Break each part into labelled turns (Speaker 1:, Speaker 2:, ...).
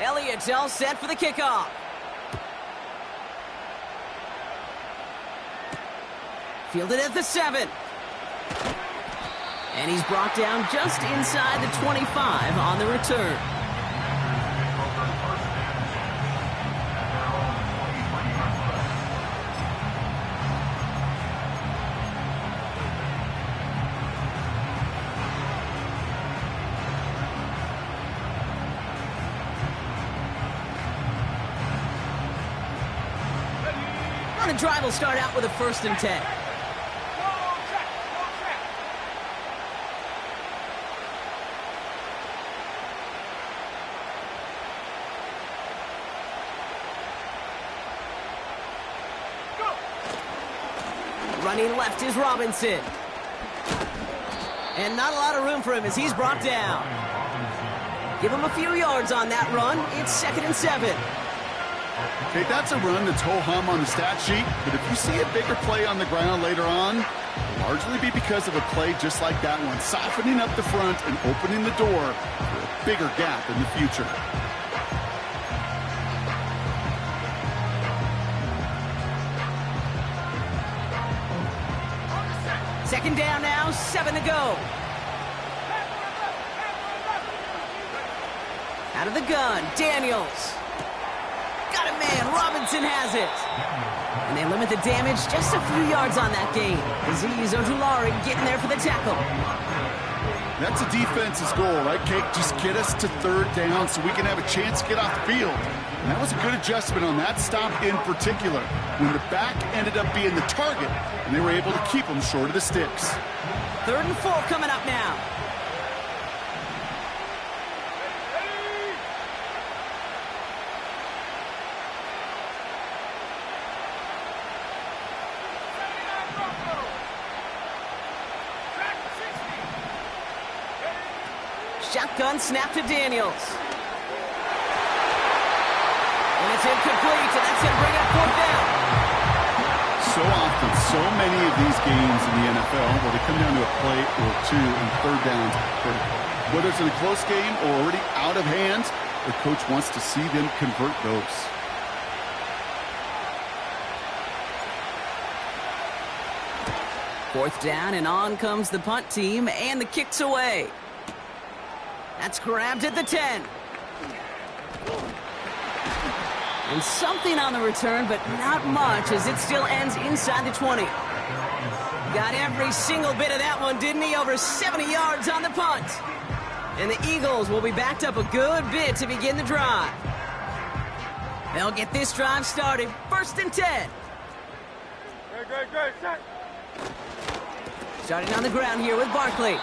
Speaker 1: Elliott's all set for the kickoff. Fielded at the 7. And he's brought down just inside the 25 on the return. The drive will start out with a 1st and 10. Running left is Robinson. And not a lot of room for him as he's brought down. Give him a few yards on that run. It's 2nd and 7.
Speaker 2: Okay, that's a run that's ho-hum on the stat sheet, but if you see a bigger play on the ground later on, it'll largely be because of a play just like that one, softening up the front and opening the door for a bigger gap in the future.
Speaker 1: Second down now, 7 to go. Out of the gun, Daniels. Got a man, Robinson has it. And they limit the damage just a few yards on that gain. Azeez Ojulari getting there for the tackle.
Speaker 2: That's a defense's goal, right, Cake? Just get us to 3rd down so we can have a chance to get off the field. And that was a good adjustment on that stop in particular, when the back ended up being the target, and they were able to keep them short of the sticks.
Speaker 1: 3rd and 4 coming up now. Shotgun snap to Daniels. And it's incomplete, and that's going to bring up 4th down.
Speaker 2: So often, so many of these games in the NFL where they come down to a play or two and 3rd downs are critical. Whether it's in a close game or already out of hand, the coach wants to see them convert those.
Speaker 1: Fourth down, and on comes the punt team, and the kick's away. That's grabbed at the 10. And something on the return, but not much, as it still ends inside the 20. Got every single bit of that one, didn't he? Over 70 yards on the punt. And the Eagles will be backed up a good bit to begin the drive. They'll get this drive started. 1st and 10.
Speaker 3: Great.
Speaker 1: Starting on the ground here with Barkley.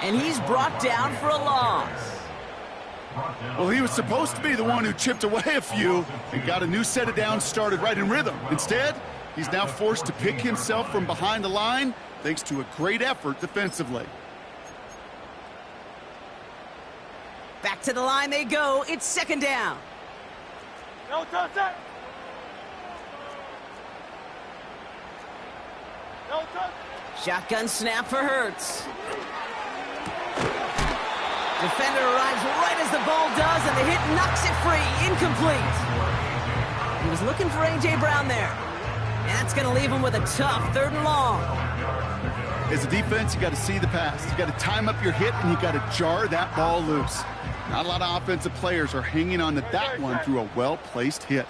Speaker 1: And he's brought down for a loss.
Speaker 2: Well, he was supposed to be the one who chipped away a few and got a new set of downs started right in rhythm. Instead, he's now forced to pick himself from behind the line thanks to a great effort defensively.
Speaker 1: Back to the line they go. It's 2nd down.
Speaker 3: No touch that. No touch.
Speaker 1: Shotgun snap for Hurts. Defender arrives right as the ball does, and the hit knocks it free. Incomplete. He was looking for A.J. Brown there. And that's going to leave him with a tough 3rd and long.
Speaker 2: As a defense, you got to see the pass. You got to time up your hit, and you got to jar that ball loose. Not a lot of offensive players are hanging on to that one through a well-placed hit.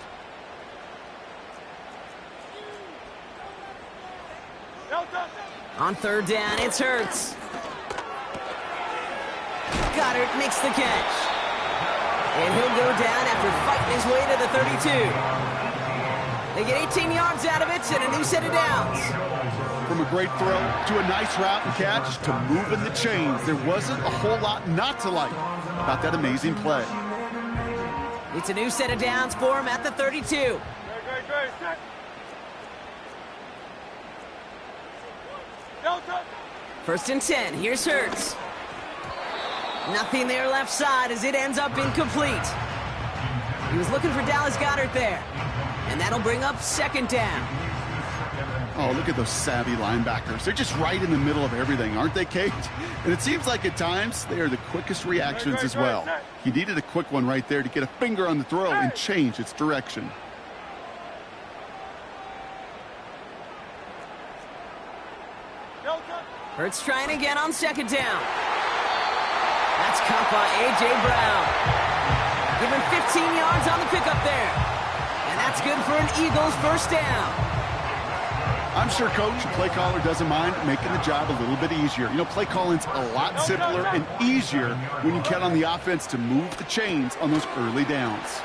Speaker 1: On 3rd down, it's Hurts. Goddard makes the catch. And he'll go down after fighting his way to the 32. They get 18 yards out of it and a new set of downs.
Speaker 2: From a great throw to a nice route and catch to moving the chains, there wasn't a whole lot not to like about that amazing play.
Speaker 1: It's a new set of downs for him at the 32.
Speaker 3: Great.
Speaker 1: 1st and 10. Here's Hurts. Nothing there left side as it ends up incomplete. He was looking for Dallas Goedert there. And that'll bring up 2nd down.
Speaker 2: Oh, look at those savvy linebackers. They're just right in the middle of everything, aren't they, Kate? And it seems like at times they are the quickest reactions as well. He needed a quick one right there to get a finger on the throw and change its direction.
Speaker 1: Hurts trying again on second down. That's caught by A.J. Brown. Give him 15 yards on the pickup there. And that's good for an Eagles first down.
Speaker 2: I'm sure Coach, the play caller, doesn't mind making the job a little bit easier. You know, play calling's a lot simpler and easier when you count on the offense to move the chains on those early downs.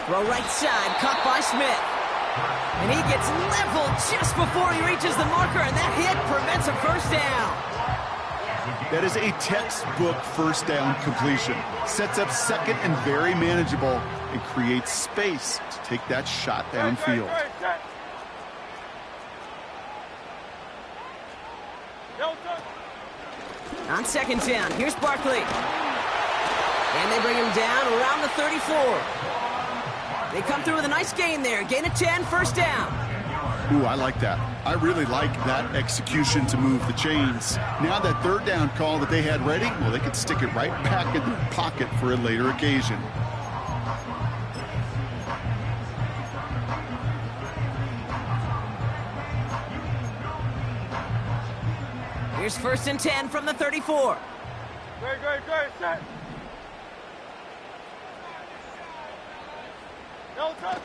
Speaker 1: Throw right side, caught by Smith. And he gets leveled just before he reaches the marker, and that hit prevents a first down.
Speaker 2: That is a textbook first down completion. Sets up second and very manageable and creates space to take that shot downfield.
Speaker 1: On second down, here's Barkley. And they bring him down around the 34. They come through with a nice gain there. Gain of 10, first down.
Speaker 2: Ooh, I like that. I really like that execution to move the chains. Now that third down call that they had ready, well, they could stick it right back in their pocket for a later occasion.
Speaker 1: Here's first and 10 from the 34.
Speaker 3: Great, set. No touch.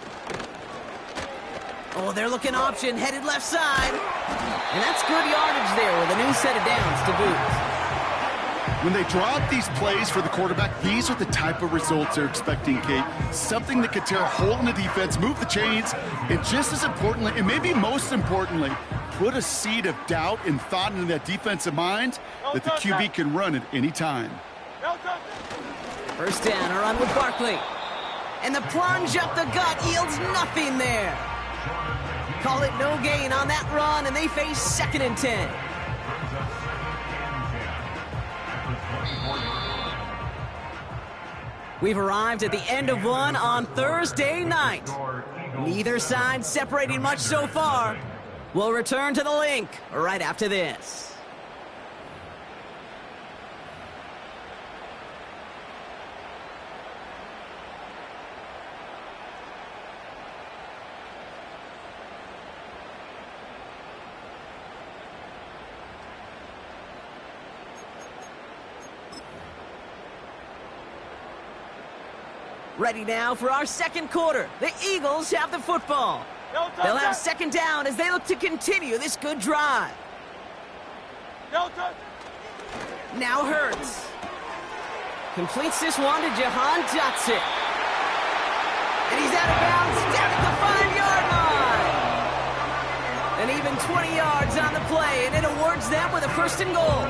Speaker 1: Oh, they're looking option, headed left side. And that's good yardage there with a new set of downs to boot.
Speaker 2: When they draw up these plays for the quarterback, these are the type of results they're expecting, Kate. Something that could tear a hole in the defense, move the chains, and just as importantly, and maybe most importantly, put a seed of doubt and thought into that defensive mind that the QB can run at any time.
Speaker 1: First down, a run with Barkley. And the plunge up the gut yields nothing there. Call it no gain on that run, and they face second and 10. We've arrived at the end of one on Thursday night. Neither side separating much so far. We'll return to the link right after this. Ready now for our second quarter. The Eagles have the football. They'll have second down as they look to continue this good drive. Now Hurts. Completes this one to Jahan Dotson. And he's out of bounds down at the 5-yard line. And even 20 yards on the play, and it awards them with a first and goal.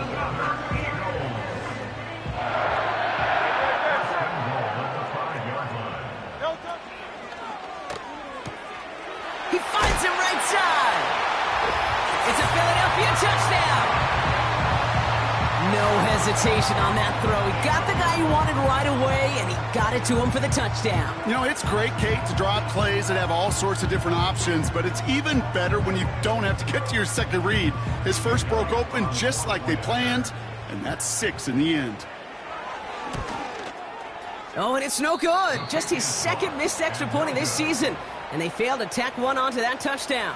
Speaker 1: He finds him right side. It's a Philadelphia touchdown. No hesitation on that throw. He got the guy he wanted right away, and he got it to him for the touchdown.
Speaker 2: You know, it's great, Kate, to draw up plays that have all sorts of different options, but it's even better when you don't have to get to your second read. His first broke open just like they planned, and that's 6 in the end.
Speaker 1: Oh, and it's no good. Just his second missed extra point of this season. And they failed to tack one onto that touchdown.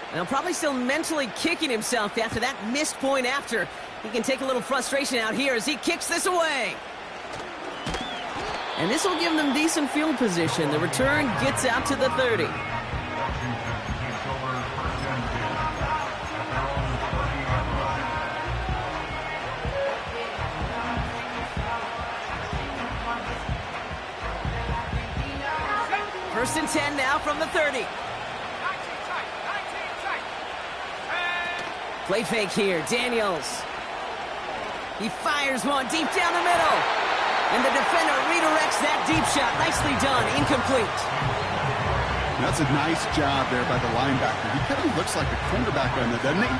Speaker 1: And he'll probably still mentally kicking himself after that missed point after. He can take a little frustration out here as he kicks this away. And this will give them decent field position. The return gets out to the 30. First and 10 now from the 30. Play fake here, Daniels. He fires one deep down the middle. And the defender redirects that deep shot. Nicely done, incomplete.
Speaker 2: That's a nice job there by the linebacker. He kind of looks like a cornerback on that, doesn't he?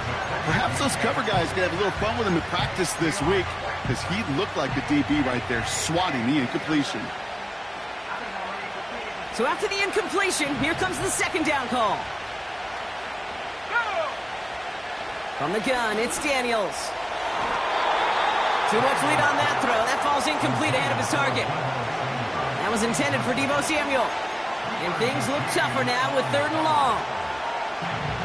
Speaker 2: Perhaps those cover guys can have a little fun with him in practice this week, because he looked like a DB right there, swatting the incompletion.
Speaker 1: So after the incompletion, here comes the second down call. From the gun, it's Daniels. Too much lead on that throw. That falls incomplete ahead of his target. That was intended for Deebo Samuel. And things look tougher now with 3rd and long.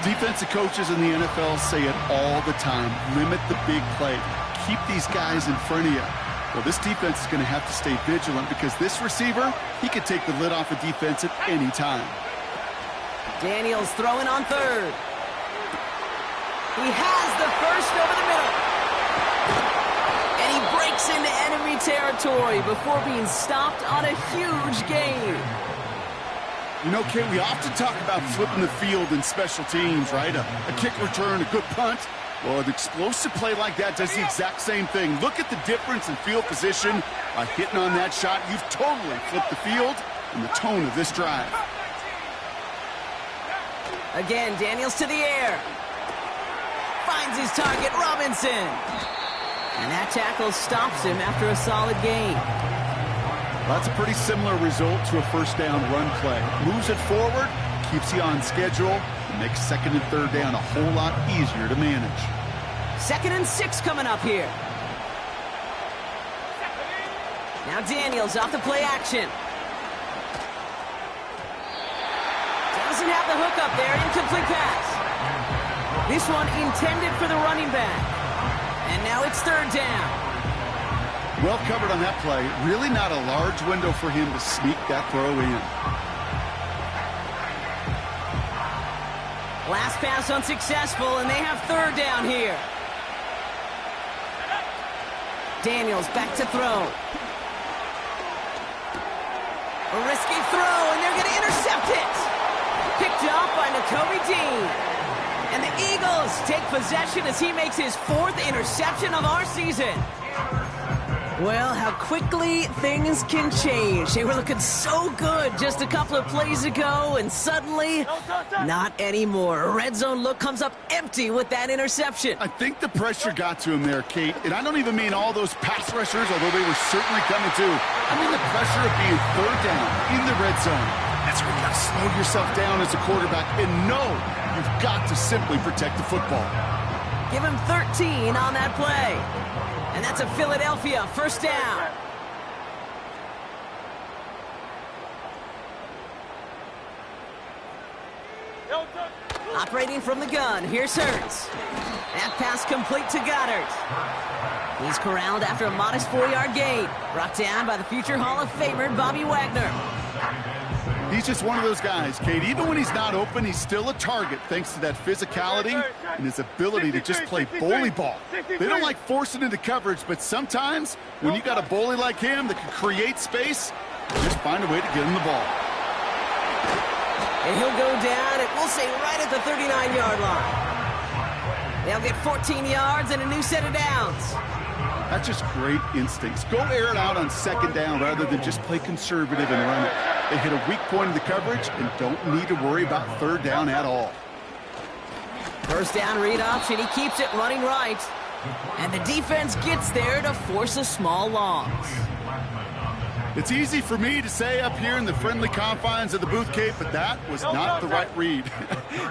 Speaker 2: Defensive coaches in the NFL say it all the time. Limit the big play. Keep these guys in front of you. Well, this defense is going to have to stay vigilant because this receiver, he could take the lid off a defense at any time.
Speaker 1: Daniels throwing on 3rd. He has the first over the middle. And he breaks into enemy territory before being stopped on a huge gain.
Speaker 2: You know, Kate, we often talk about flipping the field in special teams, right? A kick return, a good punt. Well, an explosive play like that does the exact same thing. Look at the difference in field position. By hitting on that shot, you've totally flipped the field and the tone of this drive.
Speaker 1: Again, Daniels to the air. Finds his target, Robinson. And that tackle stops him after a solid gain.
Speaker 2: That's a pretty similar result to a first down run play. Moves it forward, keeps you on schedule, and makes 2nd and 3rd down a whole lot easier to manage.
Speaker 1: 2nd and 6 coming up here. Now Daniels off the play action. Doesn't have the hook up there, incomplete pass. This one intended for the running back. And now it's 3rd down.
Speaker 2: Well covered on that play. Really not a large window for him to sneak that throw in.
Speaker 1: Last pass unsuccessful, and they have 3rd down here. Daniels back to throw. A risky throw, and they're going to intercept it. Picked off by Nakobe Dean. And the Eagles take possession as he makes his 4th interception of our season. Well, how quickly things can change. They were looking so good just a couple of plays ago, and suddenly, not anymore. A red zone look comes up empty with that interception.
Speaker 2: I think the pressure got to him there, Kate. And I don't even mean all those pass rushers, although they were certainly coming too. I mean the pressure of being 3rd down in the red zone. That's where you got to slow yourself down as a quarterback and know you've got to simply protect the football.
Speaker 1: Give him 13 on that play. And that's a Philadelphia 1st down. Operating from the gun, here's Hurts. That pass complete to Goddard. He's corralled after a modest 4-yard gain. Brought down by the future Hall of Famer, Bobby Wagner.
Speaker 2: He's just one of those guys, Kate. Even when he's not open, he's still a target thanks to that physicality and his ability to just play bully ball. They don't like forcing into coverage, but sometimes when you got a bully like him that can create space, just find a way to get him the ball.
Speaker 1: And he'll go down, and we'll say right at the 39-yard line. They'll get 14 yards and a new set of downs.
Speaker 2: That's just great instincts. Go air it out on 2nd down rather than just play conservative and run it. They hit a weak point in the coverage and don't need to worry about 3rd down at all.
Speaker 1: 1st down read option. He keeps it running right. And the defense gets there to force a small loss.
Speaker 2: It's easy for me to say up here in the friendly confines of the booth, Kate, but that was not the right read.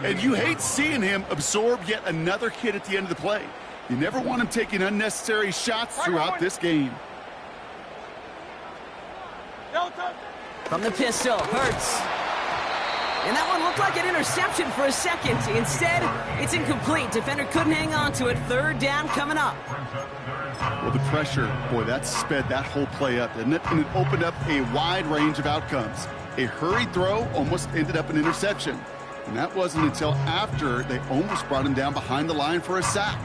Speaker 2: And you hate seeing him absorb yet another hit at the end of the play. You never want him taking unnecessary shots throughout this game.
Speaker 1: From the pistol, Hurts. And that one looked like an interception for a second. Instead, it's incomplete. Defender couldn't hang on to it. 3rd down coming up.
Speaker 2: Well, the pressure, boy, that sped that whole play up, didn't it? And it opened up a wide range of outcomes. A hurried throw almost ended up an interception. And that wasn't until after they almost brought him down behind the line for a sack.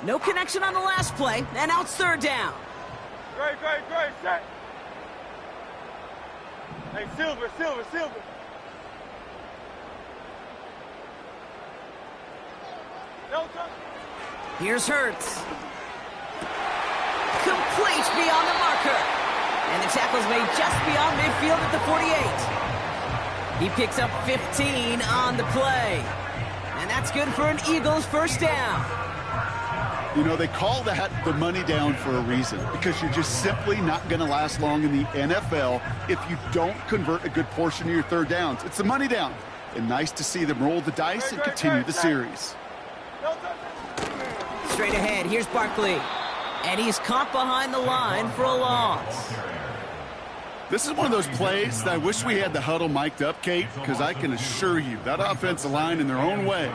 Speaker 1: No connection on the last play, and now it's 3rd down.
Speaker 3: Great, set. Hey, Silver.
Speaker 1: Here's Hurts. Complete beyond the marker. And the tackle's made just beyond midfield at the 48. He picks up 15 on the play. And that's good for an Eagles first down.
Speaker 2: You know, they call that the money down for a reason, because you're just simply not going to last long in the NFL if you don't convert a good portion of your third downs. It's the money down. And nice to see them roll the dice and continue the series.
Speaker 1: Straight ahead, here's Barkley. And he's caught behind the line for a loss.
Speaker 2: This is one of those plays that I wish we had the huddle mic'd up, Kate, because I can assure you that offensive line in their own way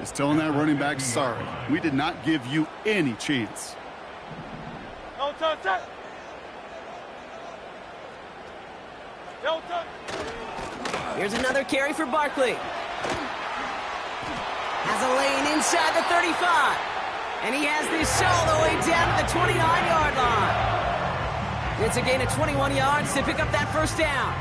Speaker 2: is telling that running back, sorry, we did not give you any chance.
Speaker 3: No touch. No touch.
Speaker 1: Here's another carry for Barkley. Has a lane inside the 35. And he has this all the way down to the 29-yard line. It's a gain of 21 yards to pick up that first down.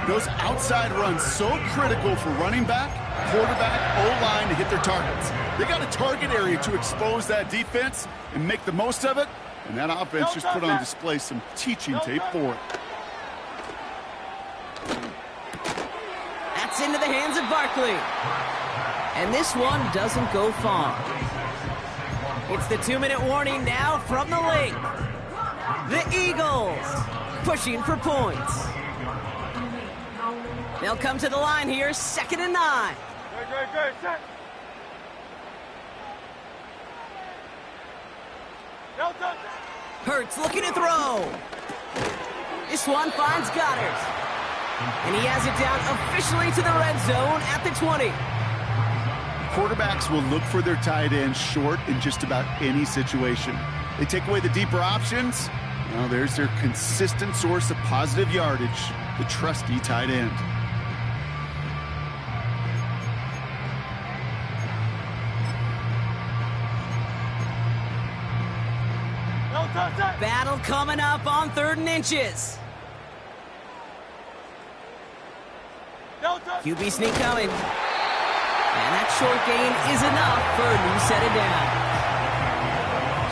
Speaker 2: Those outside runs so critical for running back, quarterback, O-line to hit their targets. They got a target area to expose that defense and make the most of it. And that offense just put on display some teaching tape for it.
Speaker 1: That's into the hands of Barkley. And this one doesn't go far. It's the 2-minute warning now from the lake. The Eagles pushing for points. They'll come to the line here, 2nd and 9.
Speaker 3: Great, set. No touch.
Speaker 1: Hurts looking to throw. This one finds Goddard. And he has it down officially to the red zone at the 20.
Speaker 2: Quarterbacks will look for their tight end short in just about any situation. They take away the deeper options. Well, there's their consistent source of positive yardage, the trusty tight end.
Speaker 3: No touch.
Speaker 1: Battle coming up on 3rd and inches.
Speaker 3: No touch.
Speaker 1: QB sneak coming. And that short gain is enough for a new set of downs.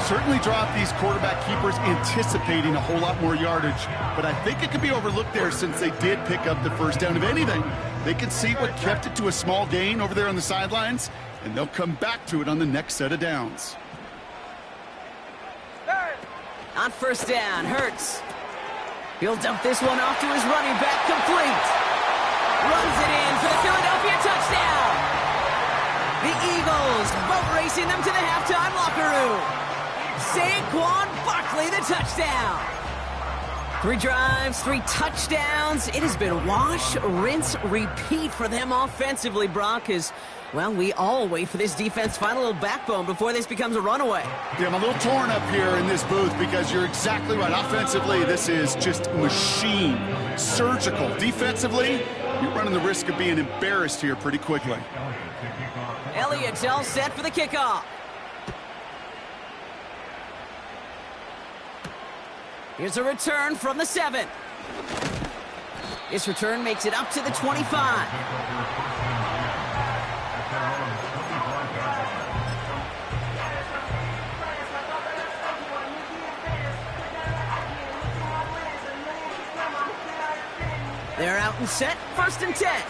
Speaker 2: Certainly dropped these quarterback keepers anticipating a whole lot more yardage, but I think it could be overlooked there since they did pick up the first down. If anything, they can see what kept it to a small gain over there on the sidelines, and they'll come back to it on the next set of downs.
Speaker 1: On first down, Hurts. He'll dump this one off to his running back, complete. Runs it in for the Philadelphia touchdown. The Eagles boat racing them to the halftime locker room. Saquon Barkley, the touchdown. 3 drives, 3 touchdowns. It has been wash, rinse, repeat for them offensively, Brock, as, well, we all wait for this defense to find a little backbone before this becomes a runaway.
Speaker 2: Yeah, I'm a little torn up here in this booth because you're exactly right. Offensively, this is just machine, surgical. Defensively, you're running the risk of being embarrassed here pretty quickly.
Speaker 1: Elliott's all set for the kickoff. Here's a return from the 7. This return makes it up to the 25. They're out and set, 1st and 10.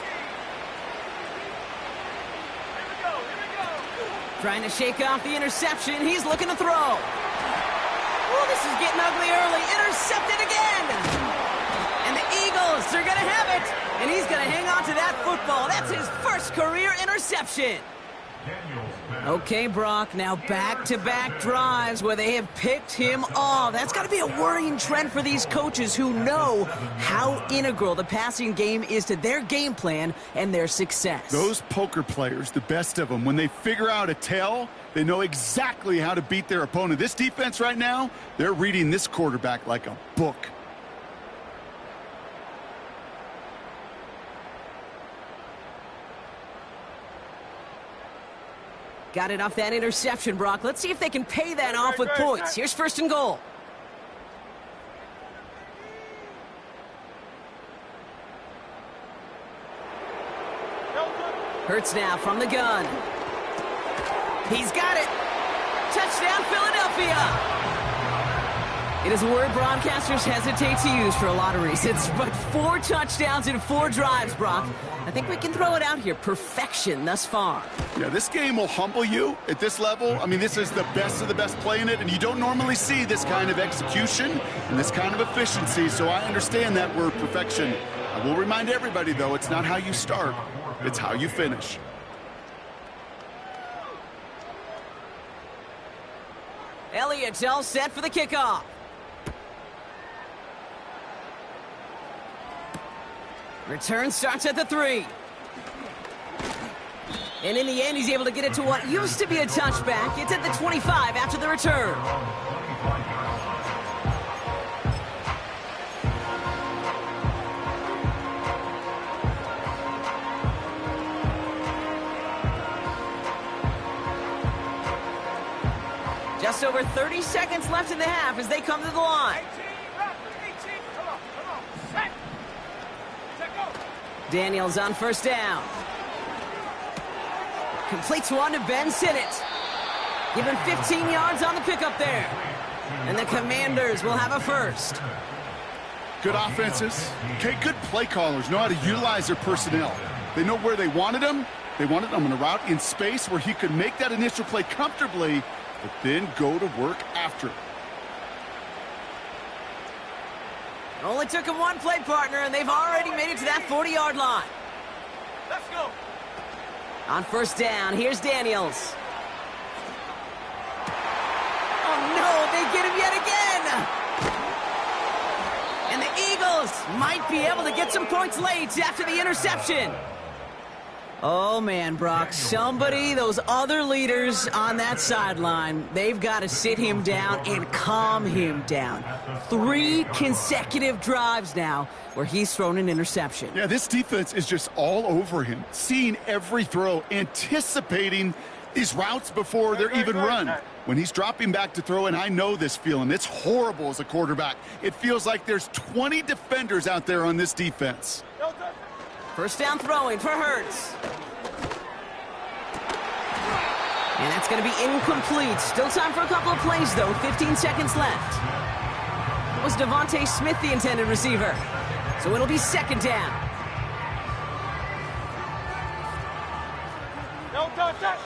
Speaker 1: Trying to shake off the interception. He's looking to throw. Oh, this is getting ugly early. Intercepted again. And the Eagles are going to have it. And he's going to hang on to that football. That's his first career interception. Okay, Brock, now back-to-back drives where they have picked him off. That's got to be a worrying trend for these coaches who know how integral the passing game is to their game plan and their success.
Speaker 2: Those poker players, the best of them, when they figure out a tell, they know exactly how to beat their opponent. This defense right now, they're reading this quarterback like a book.
Speaker 1: Got it off that interception, Brock. Let's see if they can pay that off with points. Here's 1st and goal. Hurts now from the gun. He's got it. Touchdown, Philadelphia. It is a word broadcasters hesitate to use for a lot of reasons, but 4 touchdowns in 4 drives, Brock. I think we can throw it out here. Perfection thus far.
Speaker 2: Yeah, this game will humble you at this level. I mean, this is the best of the best playing it, and you don't normally see this kind of execution and this kind of efficiency, so I understand that word perfection. I will remind everybody, though, it's not how you start, it's how you finish.
Speaker 1: Elliott's all set for the kickoff. Return starts at the 3. And in the end, he's able to get it to what used to be a touchback. It's at the 25 after the return. Just over 30 seconds left in the half as they come to the line.
Speaker 3: 18, come on, set, go.
Speaker 1: Daniels on first down. Completes one to Ben Sinnott. Given 15 yards on the pickup there. And the Commanders will have a first.
Speaker 2: Good offenses. Okay, good play callers know how to utilize their personnel. They know where they wanted him. They wanted him in a route in space where he could make that initial play comfortably, but then go to work after it.
Speaker 1: It only took him one play, partner, and they've already made it to that 40-yard line.
Speaker 3: Let's go.
Speaker 1: On first down, here's Daniels. Oh, no, they get him yet again. And the Eagles might be able to get some points late after the interception. Oh, man, Brock, those other leaders on that sideline, they've got to sit him down and calm him down. 3 consecutive drives now where he's thrown an interception.
Speaker 2: Yeah, this defense is just all over him, seeing every throw, anticipating these routes before they're even run. When he's dropping back to throw, and I know this feeling, it's horrible as a quarterback. It feels like there's 20 defenders out there on this defense.
Speaker 1: First down throwing for Hurts. And that's going to be incomplete. Still time for a couple of plays, though. 15 seconds left. It was Devontae Smith, the intended receiver. So it'll be second down.
Speaker 3: No touch.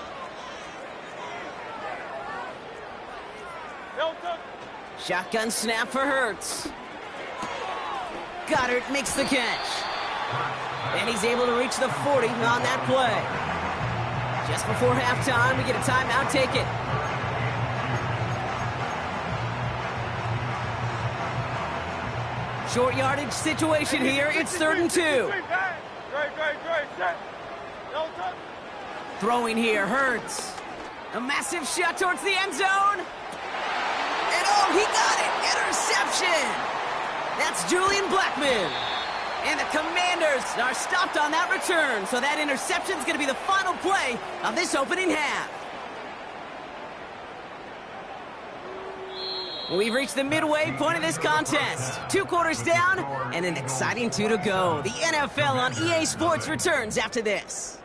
Speaker 1: Shotgun snap for Hurts. Goddard makes the catch. And he's able to reach the 40 on that play. Just before halftime, we get a timeout. Take it. Short yardage situation here. It's 3rd and 2.
Speaker 3: Great, set. No touch.
Speaker 1: Throwing here, Hurts. A massive shot towards the end zone. And oh, he got it. Interception. That's Julian Blackmon. And the Commanders are stopped on that return, so that interception is going to be the final play of this opening half. We've reached the midway point of this contest. 2 quarters down and an exciting 2 to go. The NFL on EA Sports returns after this.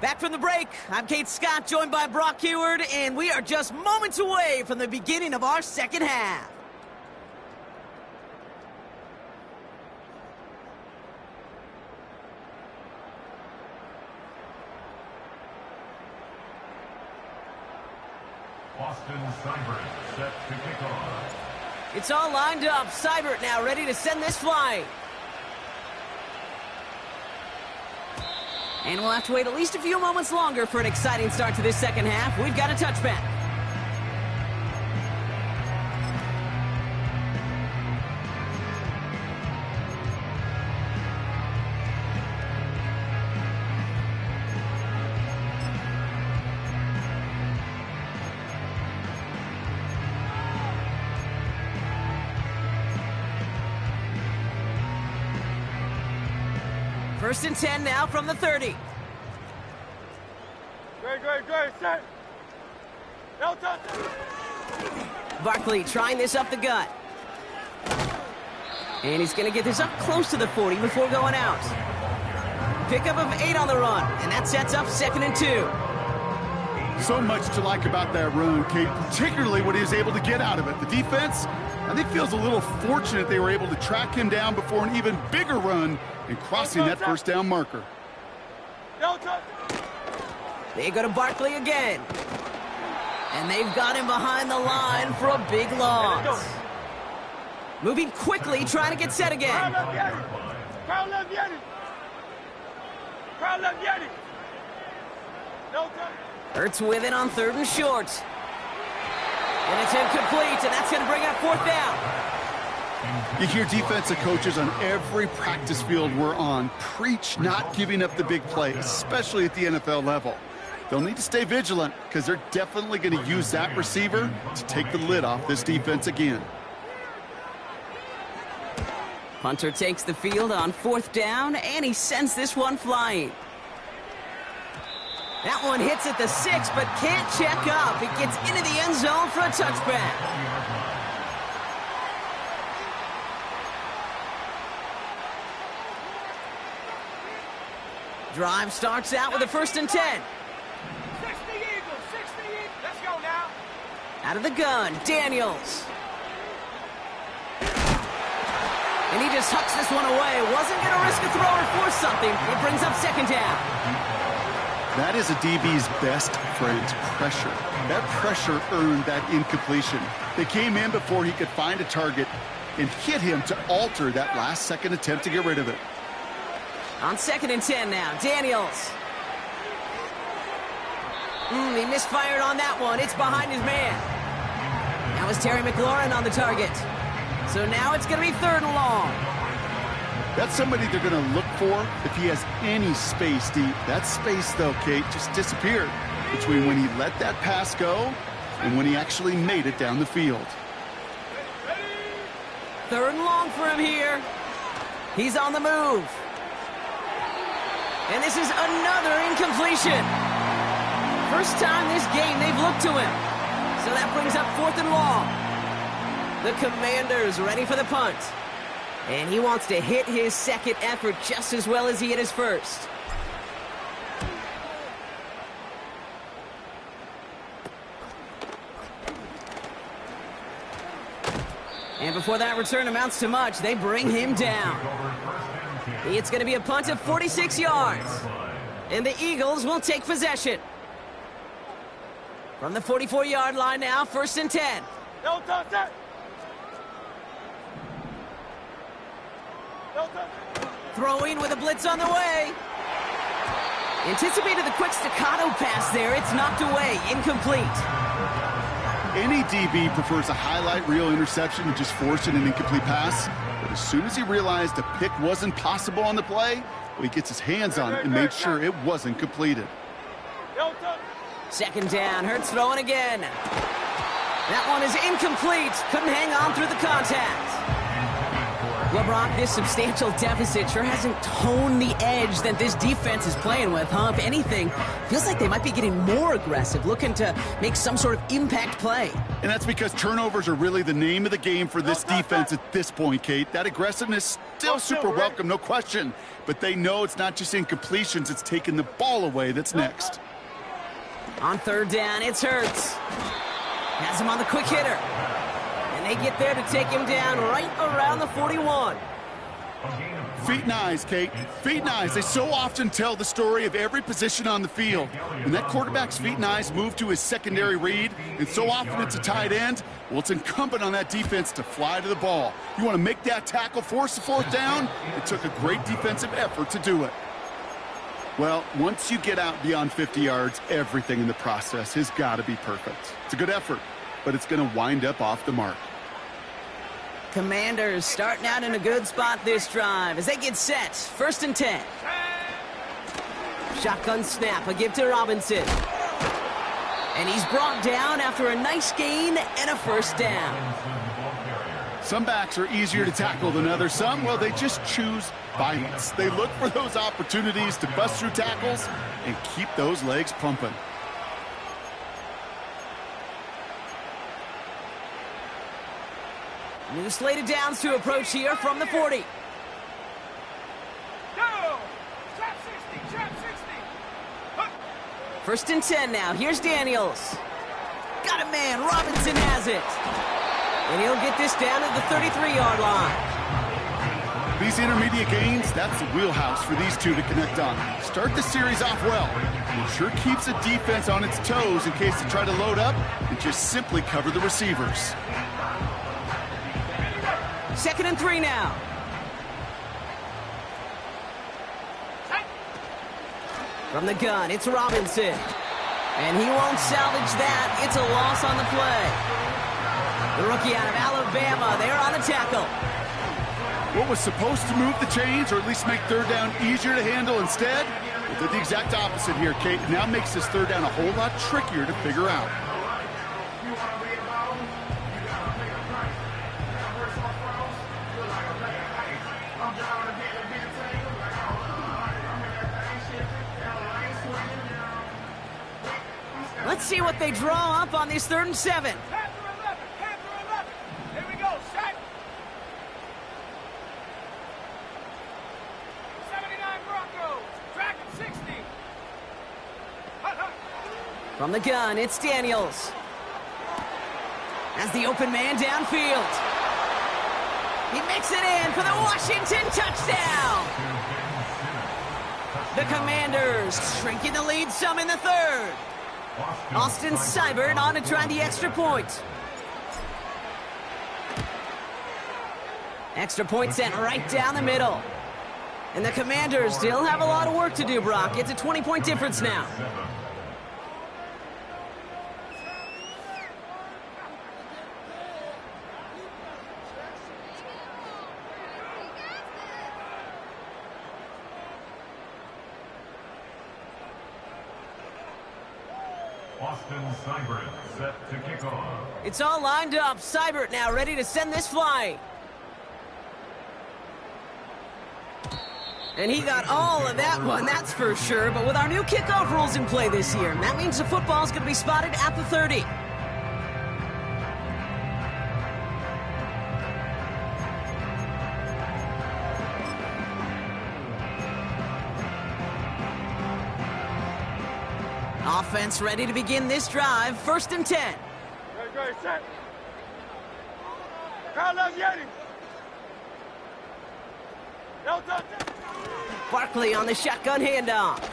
Speaker 1: Back from the break, I'm Kate Scott, joined by Brock Huard, and we are just moments away from the beginning of our second half.
Speaker 4: Austin Seibert set to kick off.
Speaker 1: It's all lined up. Seibert now ready to send this flight. And we'll have to wait at least a few moments longer for an exciting start to this second half. We've got a touchback. First and 10 now from the 30.
Speaker 3: Great, set. No touch.
Speaker 1: Barkley trying this up the gut. And he's going to get this up close to the 40 before going out. Pickup of 8 on the run, and that sets up 2nd and 2.
Speaker 2: So much to like about that run, Kate, particularly what he was able to get out of it. The defense, I think, feels a little fortunate they were able to track him down before an even bigger run and crossing that first down marker.
Speaker 3: No touch.
Speaker 1: They go to Barkley again. And they've got him behind the line for a big loss. Moving quickly, trying to get set again.
Speaker 3: Crowd left Yeti. Crowd left Yeti. No touch.
Speaker 1: Hurts with it on 3rd and short. And it's incomplete, and that's going to bring up 4th down.
Speaker 2: You hear defensive coaches on every practice field we're on preach not giving up the big plays, especially at the NFL level. They'll need to stay vigilant because they're definitely going to use that receiver to take the lid off this defense again.
Speaker 1: Punter takes the field on 4th down, and he sends this one flying. That one hits at the 6, but can't check up. It gets into the end zone for a touchback. Drive starts out with a 1st and 10.
Speaker 3: 60 Eagles, 60 Eagles. Let's go now.
Speaker 1: Out of the gun, Daniels. And he just hucks this one away. Wasn't going to risk a throw or force something. It brings up 2nd down.
Speaker 2: That is a DB's best friend, pressure. That pressure earned that incompletion. They came in before he could find a target and hit him to alter that last-second attempt to get rid of it.
Speaker 1: On 2nd and 10 now, Daniels. He misfired on that one. It's behind his man. That was Terry McLaurin on the target. So now it's going to be 3rd and long.
Speaker 2: That's somebody they're going to look for if he has any space deep. That space, though, Kate, just disappeared between when he let that pass go and when he actually made it down the field.
Speaker 1: 3rd and long for him here. He's on the move. And this is another incompletion. First time this game they've looked to him. So that brings up 4th and long. The Commanders ready for the punt. And he wants to hit his 2nd effort just as well as he hit his 1st. And before that return amounts to much, they bring him down. It's going to be a punt of 46 yards. And the Eagles will take possession. From the 44-yard line now, 1st and 10.
Speaker 3: No touch that. No touch.
Speaker 1: Throwing with a blitz on the way. Anticipated the quick staccato pass there. It's knocked away, incomplete.
Speaker 2: Any DB prefers a highlight reel interception to just forcing an incomplete pass. But as soon as he realized a pick wasn't possible on the play, well, he gets his hands on it and made sure it wasn't completed.
Speaker 3: No touch.
Speaker 1: 2nd down, Hurts throwing again. That one is incomplete. Couldn't hang on through the contact. Well, Brock, this substantial deficit sure hasn't toned the edge that this defense is playing with, huh? If anything, feels like they might be getting more aggressive, looking to make some sort of impact play.
Speaker 2: And that's because turnovers are really the name of the game for this defense at this point, Kate. That aggressiveness still super welcome, no question. But they know it's not just incompletions, it's taking the ball away that's next.
Speaker 1: On 3rd down, it's Hurts. Has him on the quick hitter. And they get there to take him down right around the 41.
Speaker 2: Feet and eyes, Kate. Feet and eyes. They so often tell the story of every position on the field. When that quarterback's feet and eyes move to his secondary read, and so often it's a tight end, well, it's incumbent on that defense to fly to the ball. You want to make that tackle, force the 4th down? It took a great defensive effort to do it. Well, once you get out beyond 50 yards, everything in the process has got to be perfect. It's a good effort, but it's going to wind up off the mark.
Speaker 1: Commanders starting out in a good spot this drive as they get set. 1st and 10. Shotgun snap, a give to Robinson. And he's brought down after a nice gain and a 1st down.
Speaker 2: Some backs are easier to tackle than others. Some, well, they just choose violence. They look for those opportunities to bust through tackles and keep those legs pumping.
Speaker 1: New slated downs to approach here from the 40.
Speaker 3: Go! Trap 60, trap 60. Huh.
Speaker 1: First and 10 now. Here's Daniels. Got a man. Robinson has it. And he'll get this down at the 33-yard line.
Speaker 2: These intermediate gains, that's the wheelhouse for these two to connect on. Start the series off well. It sure keeps the defense on its toes in case they try to load up and just simply cover the receivers.
Speaker 1: 2nd and 3 now. From the gun, it's Robinson. And he won't salvage that. It's a loss on the play. The rookie out of Alabama, they're on the tackle.
Speaker 2: What was supposed to move the chains or at least make third down easier to handle instead? It did the exact opposite here, Kate. It now makes this third down a whole lot trickier to figure out.
Speaker 1: Let's see what they draw up on these 3rd and 7.
Speaker 3: Panther 11, Panther 11. Here we go, set. 79 Broncos, track at 60. Hut, hut.
Speaker 1: From the gun, it's Daniels. As the open man downfield. He makes it in for the Washington touchdown. The Commanders shrinking the lead some in the 3rd. Austin Seibert on to try the extra point. Extra point sent right down the middle. And the Commanders still have a lot of work to do, Brock. It's a 20-point difference now.
Speaker 4: Austin Seibert set to kick off.
Speaker 1: It's all lined up. Seibert now ready to send this flying. And he got all of that one, that's for sure. But with our new kickoff rules in play this year, that means the football's going to be spotted at the 30. Offense ready to begin this drive. 1st and 10.
Speaker 3: Great, set. Carlos Yeti. No touch.
Speaker 1: Barkley on the shotgun handoff.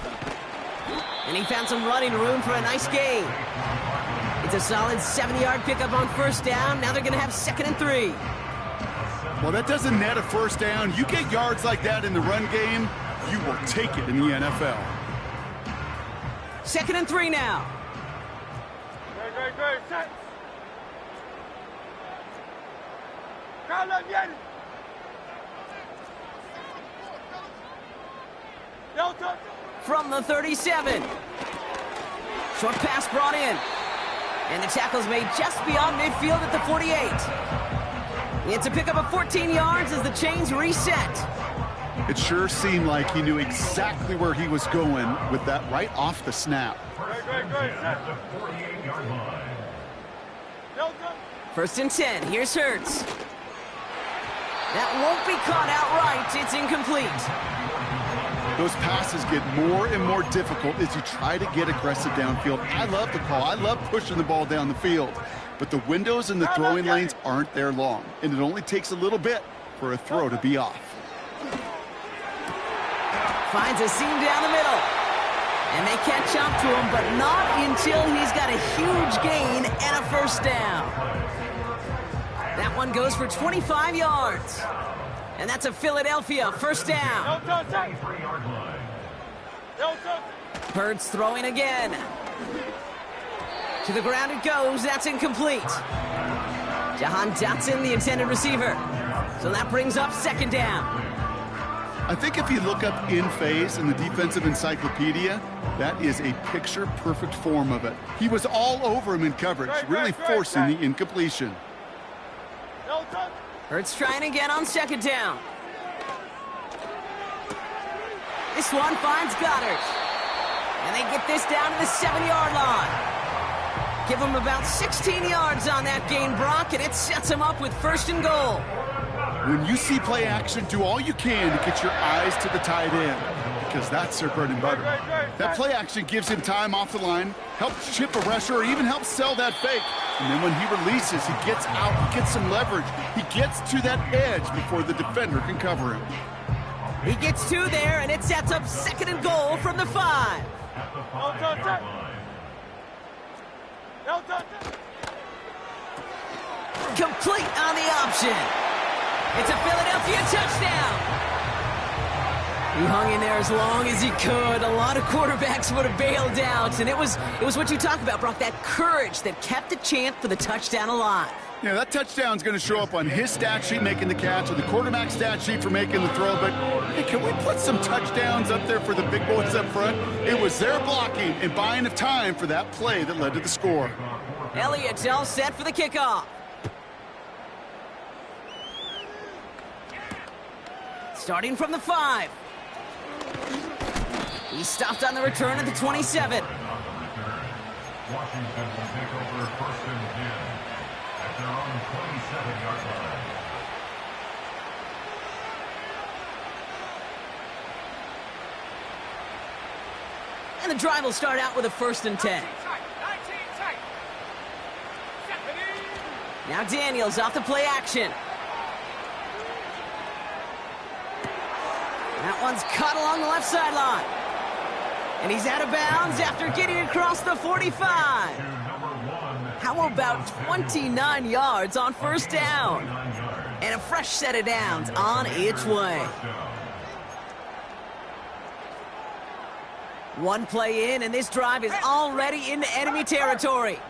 Speaker 1: And he found some running room for a nice gain. It's a solid 70-yard pickup on 1st down. Now they're going to have 2nd and 3.
Speaker 2: Well, that doesn't net a 1st down. You get yards like that in the run game, you will take it in the NFL.
Speaker 1: 2nd and 3 now.
Speaker 3: Great, set. Carlos Yeti. No touch.
Speaker 1: From the 37. Short pass brought in. And the tackle's made just beyond midfield at the 48. It's a pickup of 14 yards as the chains reset.
Speaker 2: It sure seemed like he knew exactly where he was going with that right off the snap.
Speaker 3: Great, set.
Speaker 4: At the 48-yard line.
Speaker 3: No touch.
Speaker 1: 1st and 10. Here's Hurts. That won't be caught outright. It's incomplete.
Speaker 2: Those passes get more and more difficult as you try to get aggressive downfield. I love the call. I love pushing the ball down the field. But the windows in the throwing lanes aren't there long. And it only takes a little bit for a throw to be off.
Speaker 1: Finds a seam down the middle. And they catch up to him, but not until he's got a huge gain and a 1st down. That one goes for 25 yards. And that's a Philadelphia 1st down.
Speaker 3: No touch.
Speaker 4: 23-yard line.
Speaker 3: No touch.
Speaker 1: Hurts throwing again. To the ground it goes. That's incomplete. Jahan Dotson, the intended receiver. So that brings up 2nd down.
Speaker 2: I think if you look up in phase in the defensive encyclopedia, that is a picture-perfect form of it. He was all over him in coverage, really forcing the incompletion.
Speaker 3: No touch.
Speaker 1: Hurts trying again on second down. This one finds Goddard. And they get this down to the 7-yard line. Give them about 16 yards on that gain, Brock, and it sets them up with 1st and goal.
Speaker 2: When you see play action, do all you can to get your eyes to the tight end, because that's their bread and butter. That play action gives him time off the line, helps chip a rusher, or even helps sell that fake. And then when he releases, he gets out, he gets some leverage. He gets to that edge before the defender can cover him.
Speaker 1: He gets 2 there, and it sets up 2nd and goal from the 5. Complete on the option. It's a Philadelphia touchdown. He hung in there as long as he could. A lot of quarterbacks would have bailed out, and it was what you talk about, Brock, that courage that kept the chant for the touchdown alive.
Speaker 2: Yeah, that touchdown's going to show up on his stat sheet making the catch, or the quarterback stat sheet for making the throw, but hey, can we put some touchdowns up there for the big boys up front? It was their blocking and buying of time for that play that led to the score.
Speaker 1: Elliott's all set for the kickoff. Starting from the 5. He stopped on the return at the 27.
Speaker 4: Washington will take over 1st and 10 at their own 27-yard line.
Speaker 1: And the drive will start out with a 1st and 10. Now Daniels off the play action. That one's caught along the left sideline. And he's out of bounds after getting across the 45. How about 29 yards on 1st down? And a fresh set of downs on its way. One play in, and this drive is already into enemy territory.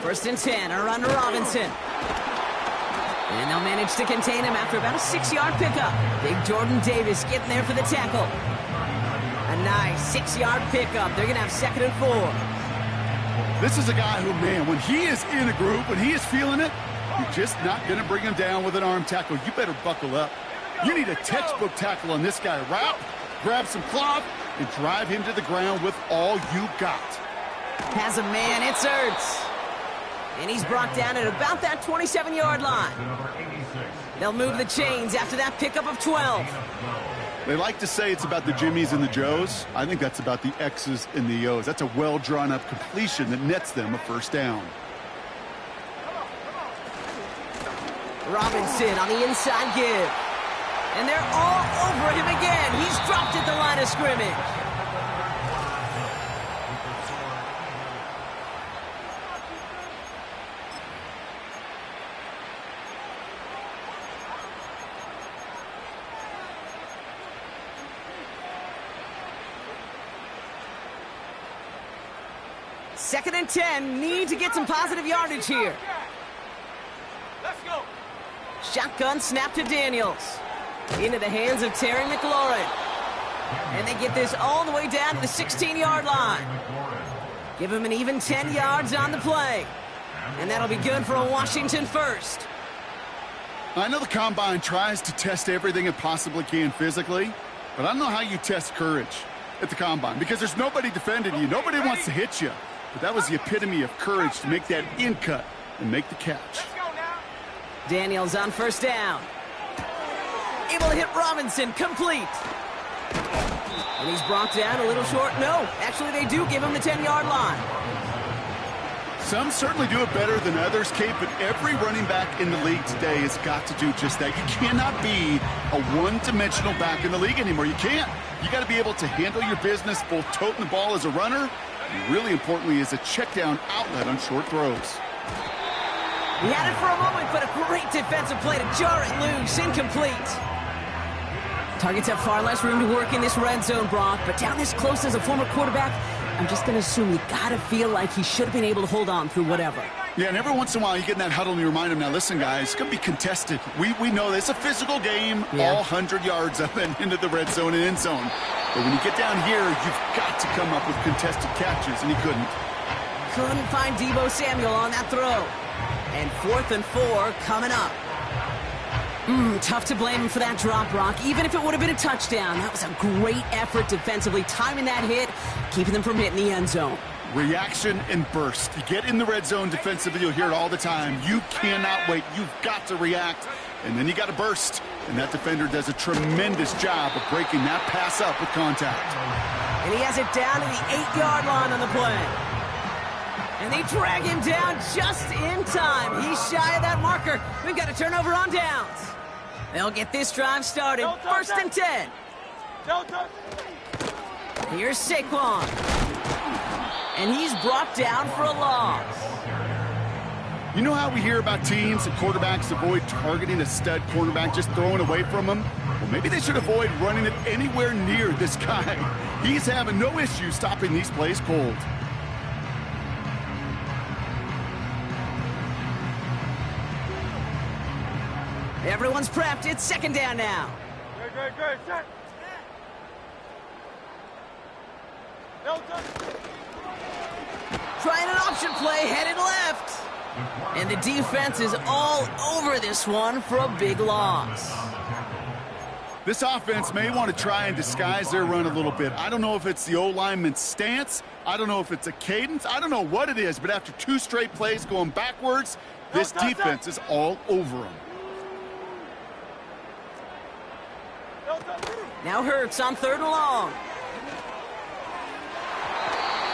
Speaker 1: 1st and 10, a run to Robinson. And they'll manage to contain him after about a 6-yard pickup. Big Jordan Davis getting there for the tackle. A nice 6-yard pickup. They're going to have 2nd and 4.
Speaker 2: This is a guy who, man, when he is in a group, when he is feeling it, you're just not going to bring him down with an arm tackle. You better buckle up. You need a textbook tackle on this guy. Wrap, grab some cloth, and drive him to the ground with all you got.
Speaker 1: Has a man, it's Ertz. And he's brought down at about that 27-yard line. They'll move the chains after that pickup of 12.
Speaker 2: They like to say it's about the Jimmies and the Joes. I think that's about the X's and the O's. That's a well-drawn-up completion that nets them a 1st down.
Speaker 1: Robinson on the inside give. And they're all over him again. He's dropped at the line of scrimmage. Second and 10, need to get some positive yardage here.
Speaker 3: Let's go.
Speaker 1: Shotgun snap to Daniels. Into the hands of Terry McLaurin. And they get this all the way down to the 16-yard line. Give him an even 10 yards on the play. And that'll be good for a Washington 1st.
Speaker 2: I know the Combine tries to test everything it possibly can physically, but I don't know how you test courage at the Combine, because there's nobody defending you. Nobody wants to hit you. But that was the epitome of courage to make that in cut and make the catch.
Speaker 1: Daniels on 1st down. Able to hit Robinson, complete. And he's brought down a little short. No, actually they do give him the 10-yard line.
Speaker 2: Some certainly do it better than others, Kate, but every running back in the league today has got to do just that. You cannot be a one-dimensional back in the league anymore. You can't. You got to be able to handle your business, both toting the ball as a runner, and really importantly as a check-down outlet on short throws.
Speaker 1: He had it for a moment, but a great defensive play to jar it loose. Incomplete. Targets have far less room to work in this red zone, Brock, but down this close as a former quarterback, I'm just going to assume you got to feel like he should have been able to hold on through whatever.
Speaker 2: Yeah, and every once in a while you get in that huddle and you remind him, now listen, guys, it's going to be contested. We know this. It's a physical game, all 100 yards up and into the red zone and end zone. But when you get down here, you've got to come up with contested catches, and he couldn't.
Speaker 1: Couldn't find Deebo Samuel on that throw. And 4th and 4 coming up. Tough to blame him for that drop, Brock. Even if it would have been a touchdown, that was a great effort defensively, timing that hit, keeping them from hitting the end zone.
Speaker 2: Reaction and burst. You get in the red zone defensively, you'll hear it all the time. You cannot wait. You've got to react, and then you got to burst. And that defender does a tremendous job of breaking that pass up with contact.
Speaker 1: And he has it down to the 8-yard line on the play. And they drag him down just in time. He's shy of that marker. We've got a turnover on downs. They'll get this drive started. 1st and 10. Here's Saquon. And he's brought down for a loss.
Speaker 2: You know how we hear about teams and quarterbacks avoid targeting a stud cornerback, just throwing away from him? Well, maybe they should avoid running it anywhere near this guy. He's having no issue stopping these plays cold.
Speaker 1: Everyone's prepped. It's 2nd down now.
Speaker 3: Good. Set.
Speaker 1: Trying an option play, headed left. And the defense is all over this one for a big loss.
Speaker 2: This offense may want to try and disguise their run a little bit. I don't know if it's the O-lineman's stance. I don't know if it's a cadence. I don't know what it is, but after 2 straight plays going backwards, this defense is all over them.
Speaker 1: Now Hurts on 3rd and long.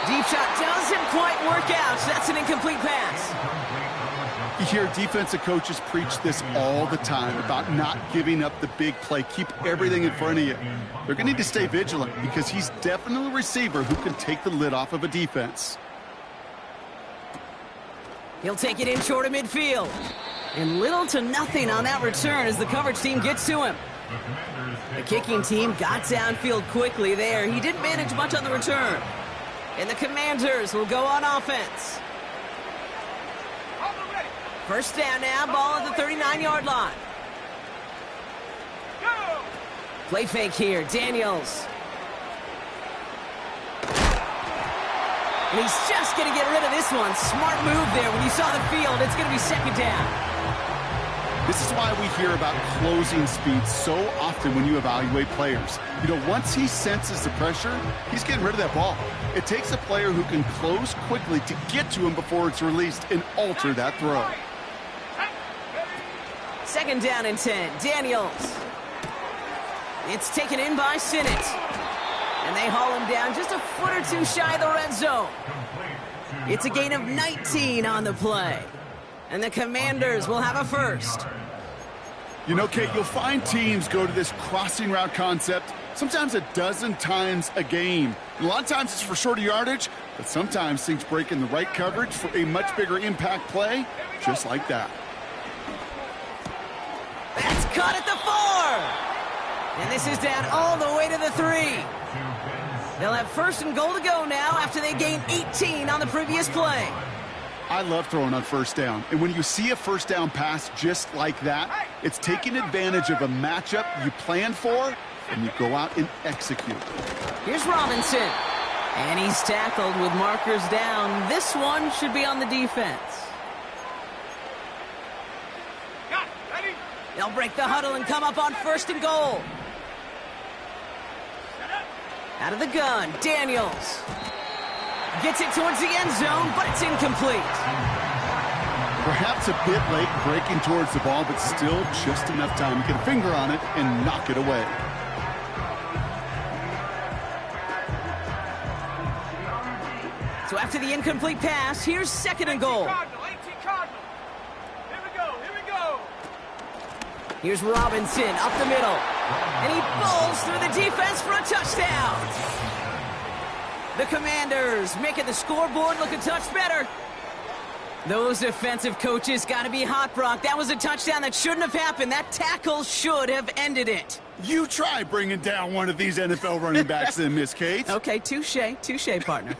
Speaker 1: Deep shot doesn't quite work out. So that's an incomplete pass.
Speaker 2: You hear defensive coaches preach this all the time about not giving up the big play. Keep everything in front of you. They're going to need to stay vigilant because he's definitely a receiver who can take the lid off of a defense.
Speaker 1: He'll take it in short of midfield. And little to nothing on that return as the coverage team gets to him. The kicking team got downfield quickly there. He didn't manage much on the return. And the Commanders will go on offense. 1st down now, ball at the 39-yard line. Play fake here, Daniels. And he's just going to get rid of this one. Smart move there. When you saw the field, it's going to be 2nd down.
Speaker 2: This is why we hear about closing speed so often when you evaluate players. You know, once he senses the pressure, he's getting rid of that ball. It takes a player who can close quickly to get to him before it's released and alter that throw.
Speaker 1: 2nd down and 10. Daniels. It's taken in by Sinnott. And they haul him down just a foot or 2 shy of the red zone. It's a gain of 19 on the play. And the Commanders will have a 1st.
Speaker 2: You know, Kate, you'll find teams go to this crossing route concept sometimes a dozen times a game. And a lot of times it's for shorter yardage, but sometimes things break in the right coverage for a much bigger impact play, just like that.
Speaker 1: That's caught at the 4. And this is down all the way to the 3. They'll have 1st and goal to go now after they gained 18 on the previous play.
Speaker 2: I love throwing on 1st down. And when you see a 1st down pass just like that, it's taking advantage of a matchup you planned for, and you go out and execute.
Speaker 1: Here's Robinson. And he's tackled with markers down. This one should be on the defense. They'll break the huddle and come up on 1st and goal. Out of the gun, Daniels. Gets it towards the end zone, but it's incomplete.
Speaker 2: Perhaps a bit late breaking towards the ball, but still just enough time to get a finger on it and knock it away.
Speaker 1: So after the incomplete pass, here's 2nd and goal. Here's Robinson up the middle. And he bowls through the defense for a touchdown. The Commanders making the scoreboard look a touch better. Those defensive coaches got to be hot, Brock. That was a touchdown that shouldn't have happened. That tackle should have ended it.
Speaker 2: You try bringing down one of these NFL running backs then, Miss Kate.
Speaker 1: Okay, touche, partner.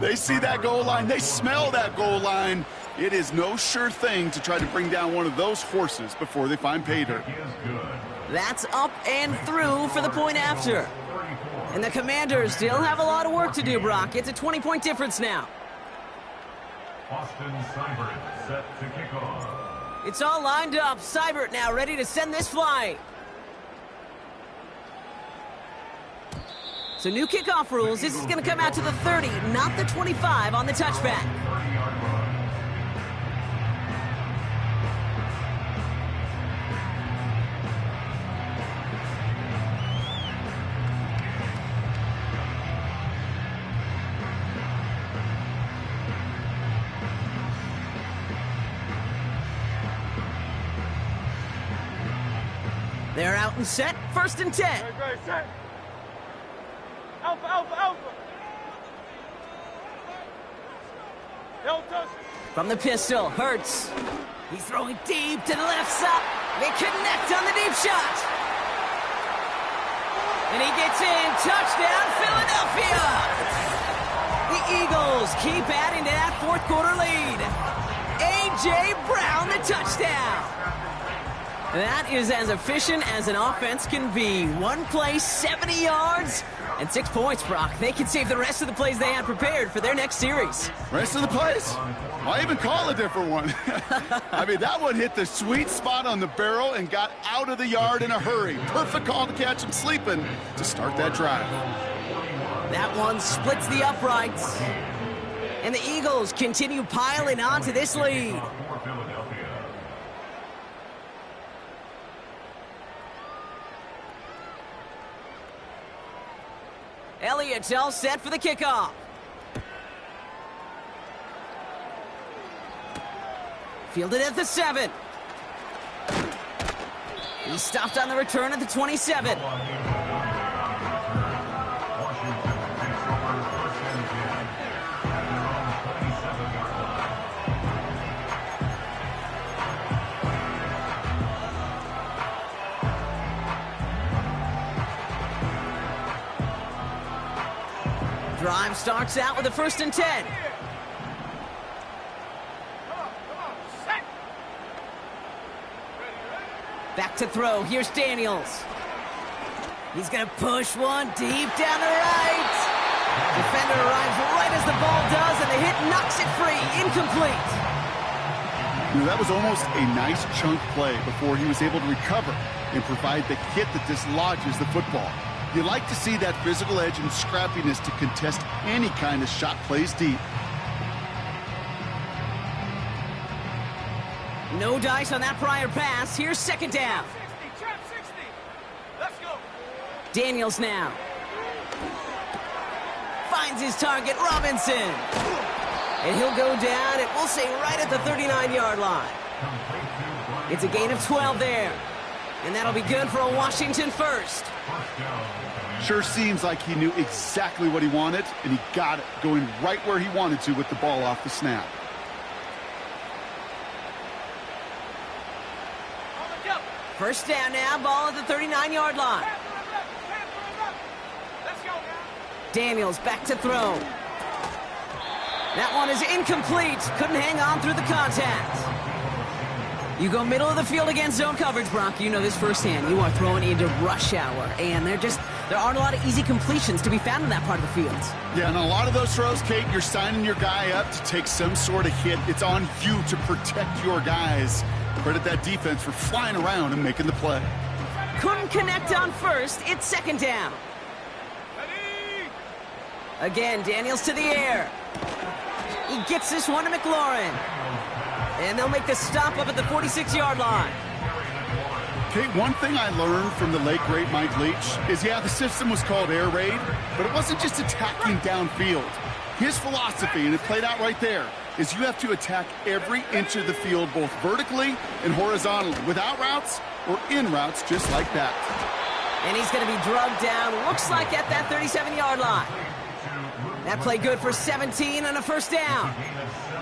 Speaker 2: They see that goal line. They smell that goal line. It is no sure thing to try to bring down one of those horses before they find pay dirt.
Speaker 1: That's up and through for the point after. And the Commanders still have a lot of work to do, Brock. It's a 20-point difference now.
Speaker 4: Austin Seibert set to kick off.
Speaker 1: It's all lined up. Seibert now ready to send this flight. So new kickoff rules. This is going to come out to the 30, not the 25 on the touchback.
Speaker 4: 30-yard line.
Speaker 1: They're out and set. 1st and 10.
Speaker 3: Great, set. Alpha, alpha, alpha. Don't touch it.
Speaker 1: From the pistol, Hurts. He's throwing deep to the left side. They connect on the deep shot. And he gets in. Touchdown, Philadelphia. The Eagles keep adding to that 4th quarter lead. A.J. Brown, the touchdown. That is as efficient as an offense can be. One play, 70 yards, and 6 points, Brock. They can save the rest of the plays they had prepared for their next series.
Speaker 2: Rest of the plays? Why even call a different one? I mean, that one hit the sweet spot on the barrel and got out of the yard in a hurry. Perfect call to catch him sleeping to start that drive.
Speaker 1: That one splits the uprights. And the Eagles continue piling onto this lead.
Speaker 4: For Philadelphia.
Speaker 1: Elliott's all set for the kickoff. Fielded at the 7. He's stopped on the return at the 27.
Speaker 4: Washington takes over 1st and 10 at their own 27-yard line.
Speaker 1: Drive starts out with a 1st and 10.
Speaker 3: Come on, set.
Speaker 1: Back to throw. Here's Daniels. He's going to push one deep down the right. Defender arrives right as the ball does, and the hit knocks it free. Incomplete.
Speaker 2: You know, that was almost a nice chunk play before he was able to recover and provide the hit that dislodges the football. You like to see that physical edge and scrappiness to contest any kind of shot plays deep.
Speaker 1: No dice on that prior pass. Here's 2nd down.
Speaker 3: 60, trap 60. Let's go.
Speaker 1: Daniels now. Finds his target, Robinson. And he'll go down, and we'll say right at the 39-yard line. It's a gain of 12 there. And that'll be good for a Washington first.
Speaker 2: Sure seems like he knew exactly what he wanted, and he got it, going right where he wanted to with the ball off the snap.
Speaker 3: On the jump.
Speaker 1: First down now, ball at the 39-yard line.
Speaker 3: Let's go.
Speaker 1: Daniels back to throw. That one is incomplete. Couldn't hang on through the contact. You go middle of the field against zone coverage, Brock. You know this firsthand. You are throwing into rush hour, and there aren't a lot of easy completions to be found in that part of the field.
Speaker 2: Yeah, and a lot of those throws, Kate, you're signing your guy up to take some sort of hit. It's on you to protect your guys. Credit that defense for flying around and making the play.
Speaker 1: Couldn't connect on first. It's 2nd down.
Speaker 3: Ready.
Speaker 1: Again, Daniels to the air. He gets this one to McLaurin. And they'll make the stop up at the 46-yard line.
Speaker 2: Kate, one thing I learned from the late, great Mike Leach is, yeah, the system was called air raid, but it wasn't just attacking downfield. His philosophy, and it played out right there, is you have to attack every inch of the field, both vertically and horizontally, without routes or in routes, just like that.
Speaker 1: And he's going to be drugged down, looks like at that 37-yard line. That play good for 17 and a first down.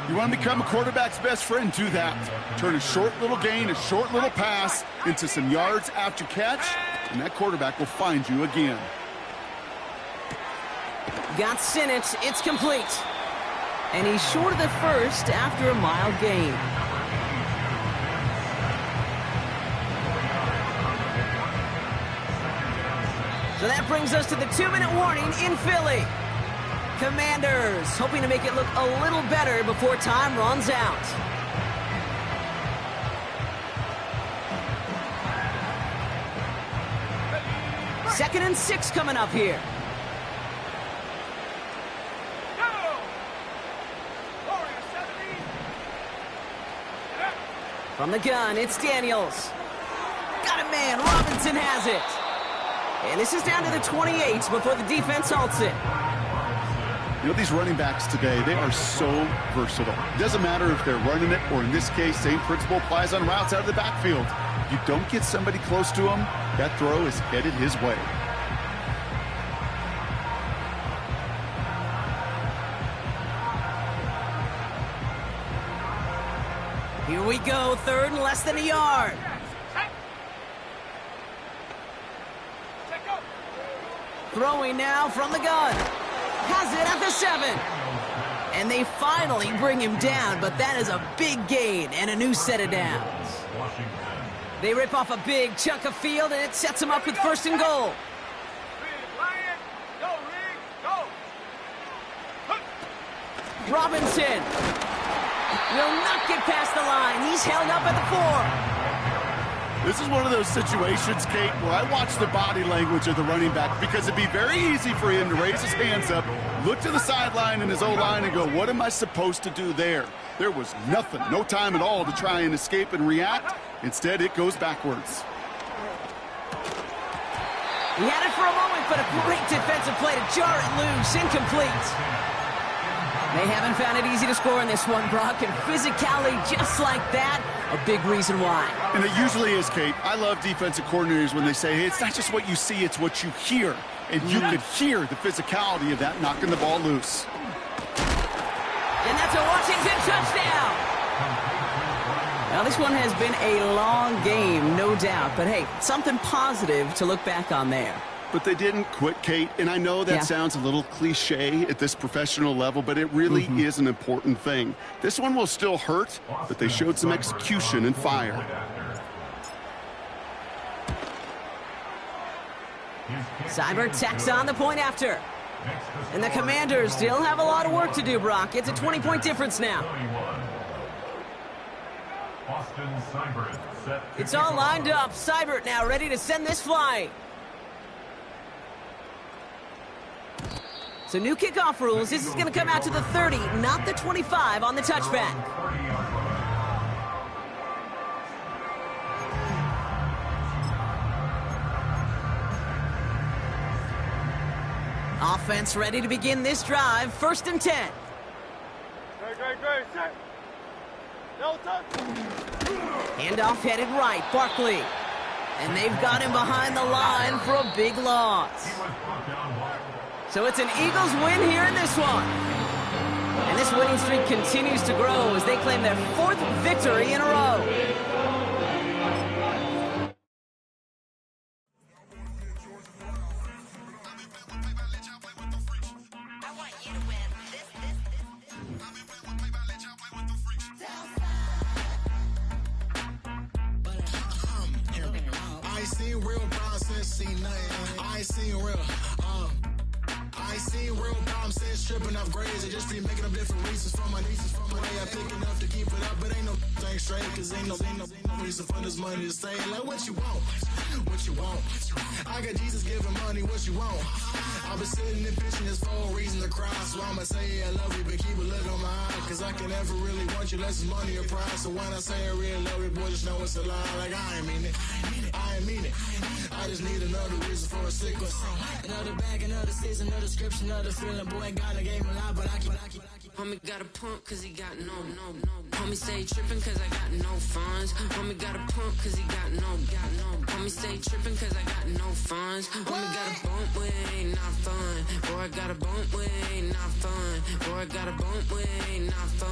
Speaker 2: You want to become a quarterback's best friend, do that. Turn a short little gain, a short little pass into some yards after catch, and that quarterback will find you again.
Speaker 1: Got Sinnott, it's complete. And he's short of the first after a mild gain. So that brings us to the 2-minute warning in Philly. Commanders hoping to make it look a little better before time runs out. Second and 6 coming up here. From the gun, it's Daniels. Got a man, Robinson has it. And this is down to the 28 before the defense halts it.
Speaker 2: You know, these running backs today, they are so versatile. It doesn't matter if they're running it, or in this case, same principle applies on routes out of the backfield. You don't get somebody close to him, that throw is headed his way.
Speaker 1: Here we go, third and less than a yard. Throwing now from the gun. Has it at the 7. And they finally bring him down, but that is a big gain and a new set of downs. They rip off a big chunk of field, and it sets them up with first and goal. Robinson will not get past the line. He's held up at the 4.
Speaker 2: This is one of those situations, Kate, where I watch the body language of the running back, because it'd be very easy for him to raise his hands up, look to the sideline in his O-line and go, what am I supposed to do there? There was nothing, no time at all to try and escape and react. Instead, it goes backwards.
Speaker 1: He had it for a moment, but a great defensive play to jar it loose, incomplete. They haven't found it easy to score in this one, Brock, and physicality just like that, a big reason why.
Speaker 2: And it usually is, Kate. I love defensive coordinators when they say, hey, it's not just what you see, it's what you hear. And you could hear the physicality of that knocking the ball loose.
Speaker 1: And that's a Washington touchdown. Now, this one has been a long game, no doubt. But, hey, something positive to look back on there.
Speaker 2: But they didn't quit, Kate, and I know that sounds a little cliche at this professional level, but it really is an important thing. This one will still hurt, but they showed some execution and fire.
Speaker 1: Seibert tacks on the point after. And the Commanders still have a lot of work to do, Brock. It's a 20-point difference now. It's all lined up. Seibert now ready to send this flying. So new kickoff rules. This is going to come out to the 30, not the 25 on the touchback. Offense ready to begin this drive. First and 10.
Speaker 3: Great. Set. No touch.
Speaker 1: Handoff headed right. Barkley. And they've got him behind the line for a big loss. So it's an Eagles win here in this one. And this winning streak continues to grow as they claim their 4th victory in a row.
Speaker 5: I ain't seen real process, see nothing. I ain't seen real, I ain't seen real problems since tripping off grades. I just be making up different reasons for my nieces, for my way. I pick enough to keep it up, but ain't no thing straight, cause ain't no reason for this money to stay. Like, what you want? What you want? I got Jesus giving money, what you want? I've been sitting and pitching this for a reason to cry. So I'ma say I love you, but keep a look on my eye. Cause I can never really want you unless it's money or prize. So when I say I really love you, boy, just know it's a lie. Like, I ain't mean it. I ain't mean it. I just need another reason for a sickle. Another bag, another season, another description, another feeling. Boy, God, I gave him a lot, but I keep.
Speaker 6: Homie got a pump cause he got no. Homie stay tripping cause I got no funds. Homie got a pump cause he got no. Homie stay tripping cause I got no funds. Homie got a bump with it ain't not fun. Boy, I got a bump with it ain't not fun. Boy, I got a bump with it ain't not fun.